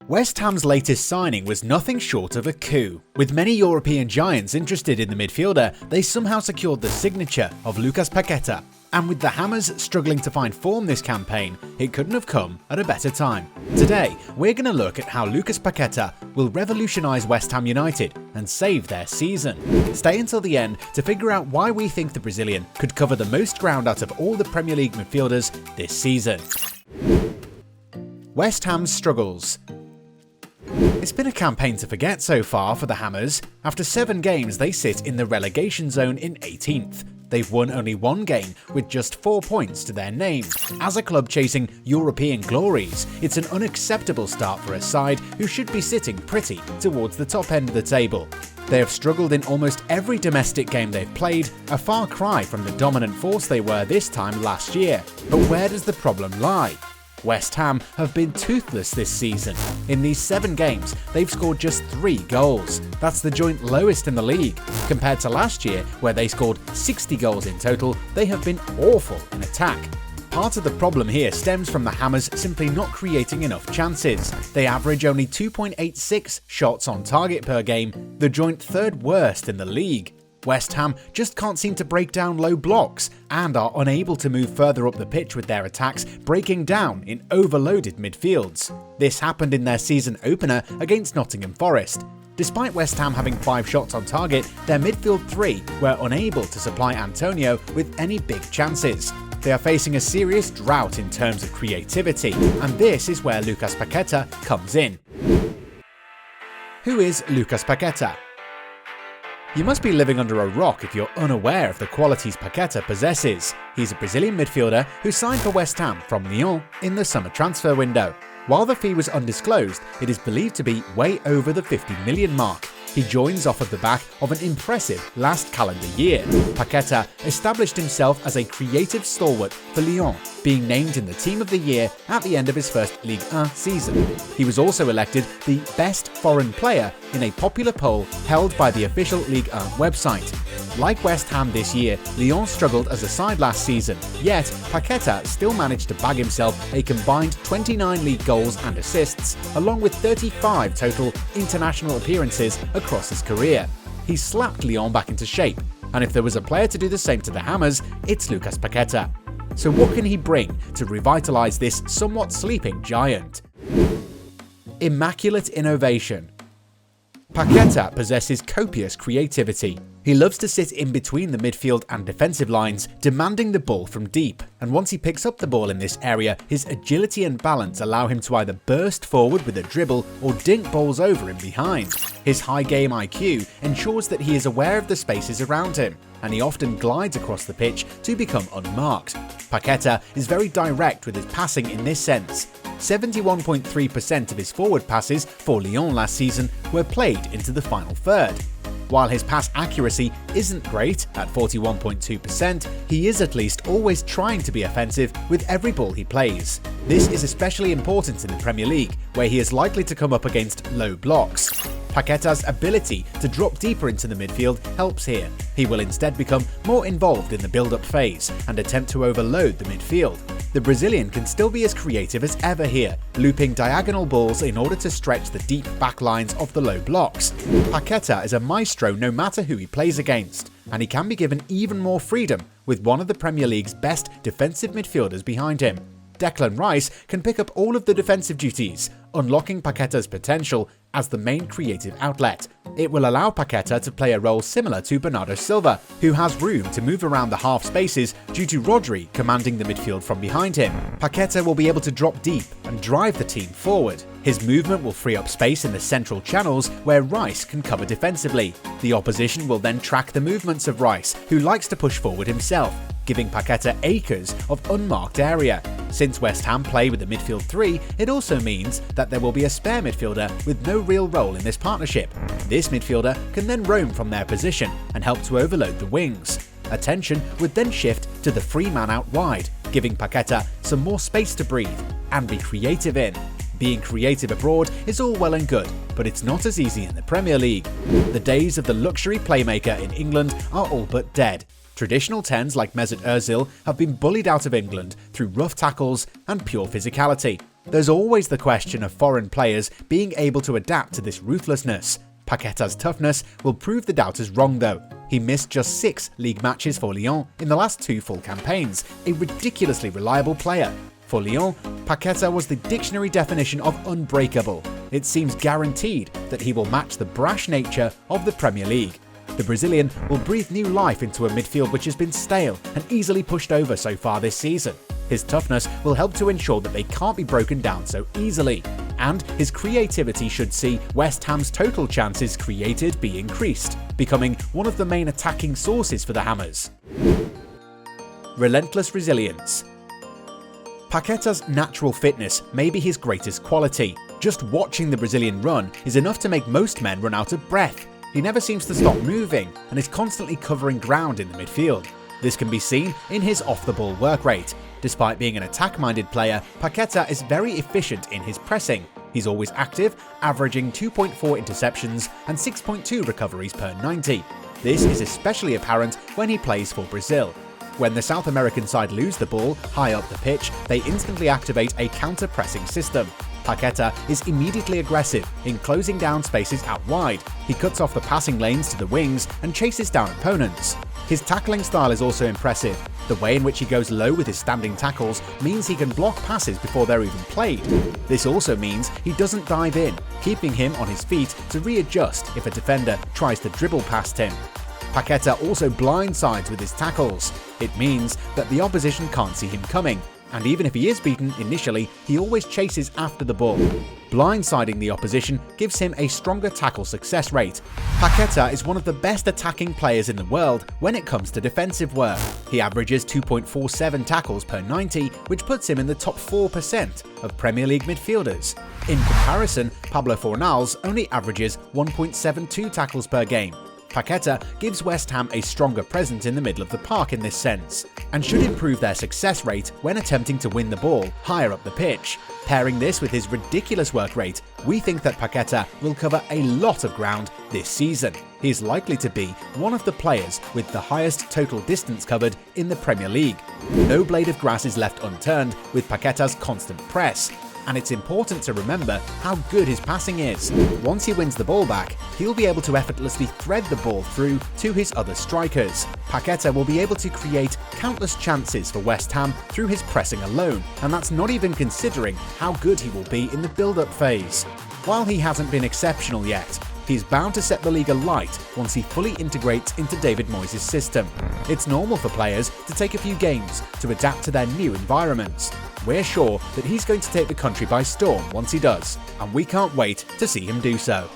West Ham's latest signing was nothing short of a coup. With many European giants interested in the midfielder, they somehow secured the signature of Lucas Paqueta. And with the Hammers struggling to find form this campaign, it couldn't have come at a better time. Today, we're going to look at how Lucas Paqueta will revolutionise West Ham United and save their season. Stay until the end to figure out why we think the Brazilian could cover the most ground out of all the Premier League midfielders this season. West Ham's struggles. It's been a campaign to forget so far for the Hammers. After 7 games, they sit in the relegation zone in 18th. They've won only 1 game with just 4 points to their name. As a club chasing European glories, it's an unacceptable start for a side who should be sitting pretty towards the top end of the table. They have struggled in almost every domestic game they've played, a far cry from the dominant force they were this time last year. But where does the problem lie? West Ham have been toothless this season. In these 7 games, they've scored just 3 goals. That's the joint lowest in the league. Compared to last year, where they scored 60 goals in total, they have been awful in attack. Part of the problem here stems from the Hammers simply not creating enough chances. They average only 2.86 shots on target per game, the joint 3rd worst in the league. West Ham just can't seem to break down low blocks and are unable to move further up the pitch with their attacks breaking down in overloaded midfields. This happened in their season opener against Nottingham Forest. Despite West Ham having 5 shots on target, their midfield 3 were unable to supply Antonio with any big chances. They are facing a serious drought in terms of creativity, and this is where Lucas Paqueta comes in. Who is Lucas Paqueta? You must be living under a rock if you're unaware of the qualities Paqueta possesses. He's a Brazilian midfielder who signed for West Ham from Lyon in the summer transfer window. While the fee was undisclosed, it is believed to be way over the 50 million mark. He joins off of the back of an impressive last calendar year. Paqueta established himself as a creative stalwart for Lyon, being named in the Team of the Year at the end of his first Ligue 1 season. He was also elected the best foreign player in a popular poll held by the official Ligue 1 website. Like West Ham this year, Lyon struggled as a side last season, yet Paqueta still managed to bag himself a combined 29 league goals and assists, along with 35 total international appearances across his career. He slapped Lyon back into shape, and if there was a player to do the same to the Hammers, it's Lucas Paqueta. So what can he bring to revitalise this somewhat sleeping giant? Immaculate innovation. Paqueta possesses copious creativity. He loves to sit in between the midfield and defensive lines, demanding the ball from deep, and once he picks up the ball in this area, his agility and balance allow him to either burst forward with a dribble or dink balls over in behind. His high game IQ ensures that he is aware of the spaces around him, and he often glides across the pitch to become unmarked. Paqueta is very direct with his passing in this sense. 71.3% of his forward passes for Lyon last season were played into the final third. While his pass accuracy isn't great at 41.2%, he is at least always trying to be offensive with every ball he plays. This is especially important in the Premier League, where he is likely to come up against low blocks. Paqueta's ability to drop deeper into the midfield helps here. He will instead become more involved in the build-up phase and attempt to overload the midfield. The Brazilian can still be as creative as ever here, looping diagonal balls in order to stretch the deep back lines of the low blocks. Paqueta is a maestro no matter who he plays against, and he can be given even more freedom with one of the Premier League's best defensive midfielders behind him. Declan Rice can pick up all of the defensive duties, unlocking Paqueta's potential as the main creative outlet. It will allow Paqueta to play a role similar to Bernardo Silva, who has room to move around the half spaces due to Rodri commanding the midfield from behind him. Paqueta will be able to drop deep and drive the team forward. His movement will free up space in the central channels where Rice can cover defensively. The opposition will then track the movements of Rice, who likes to push forward himself, giving Paqueta acres of unmarked area. Since West Ham play with the midfield 3, it also means that there will be a spare midfielder with no real role in this partnership. This midfielder can then roam from their position and help to overload the wings. Attention would then shift to the free man out wide, giving Paqueta some more space to breathe and be creative in. Being creative abroad is all well and good, but it's not as easy in the Premier League. The days of the luxury playmaker in England are all but dead. Traditional 10s like Mesut Ozil have been bullied out of England through rough tackles and pure physicality. There's always the question of foreign players being able to adapt to this ruthlessness. Paqueta's toughness will prove the doubters wrong though. He missed just 6 league matches for Lyon in the last 2 full campaigns, a ridiculously reliable player. For Lyon, Paqueta was the dictionary definition of unbreakable. It seems guaranteed that he will match the brash nature of the Premier League. The Brazilian will breathe new life into a midfield which has been stale and easily pushed over so far this season. His toughness will help to ensure that they can't be broken down so easily. And his creativity should see West Ham's total chances created be increased, becoming one of the main attacking sources for the Hammers. Relentless resilience. Paqueta's natural fitness may be his greatest quality. Just watching the Brazilian run is enough to make most men run out of breath. He never seems to stop moving and is constantly covering ground in the midfield. This can be seen in his off-the-ball work rate. Despite being an attack-minded player, Paqueta is very efficient in his pressing. He's always active, averaging 2.4 interceptions and 6.2 recoveries per 90. This is especially apparent when he plays for Brazil. When the South American side lose the ball high up the pitch, they instantly activate a counter-pressing system. Paqueta is immediately aggressive in closing down spaces out wide. He cuts off the passing lanes to the wings and chases down opponents. His tackling style is also impressive. The way in which he goes low with his standing tackles means he can block passes before they're even played. This also means he doesn't dive in, keeping him on his feet to readjust if a defender tries to dribble past him. Paqueta also blindsides with his tackles. It means that the opposition can't see him coming, and even if he is beaten initially, he always chases after the ball. Blindsiding the opposition gives him a stronger tackle success rate. Paqueta is one of the best attacking players in the world when it comes to defensive work. He averages 2.47 tackles per 90, which puts him in the top 4% of Premier League midfielders. In comparison, Pablo Fornals only averages 1.72 tackles per game. Paqueta gives West Ham a stronger presence in the middle of the park in this sense, and should improve their success rate when attempting to win the ball higher up the pitch. Pairing this with his ridiculous work rate, we think that Paqueta will cover a lot of ground this season. He is likely to be one of the players with the highest total distance covered in the Premier League. No blade of grass is left unturned with Paqueta's constant press. And it's important to remember how good his passing is. Once he wins the ball back, he'll be able to effortlessly thread the ball through to his other strikers. Paqueta will be able to create countless chances for West Ham through his pressing alone, and that's not even considering how good he will be in the build-up phase. While he hasn't been exceptional yet, he's bound to set the league alight once he fully integrates into David Moyes' system. It's normal for players to take a few games to adapt to their new environments. We're sure that he's going to take the country by storm once he does, and we can't wait to see him do so.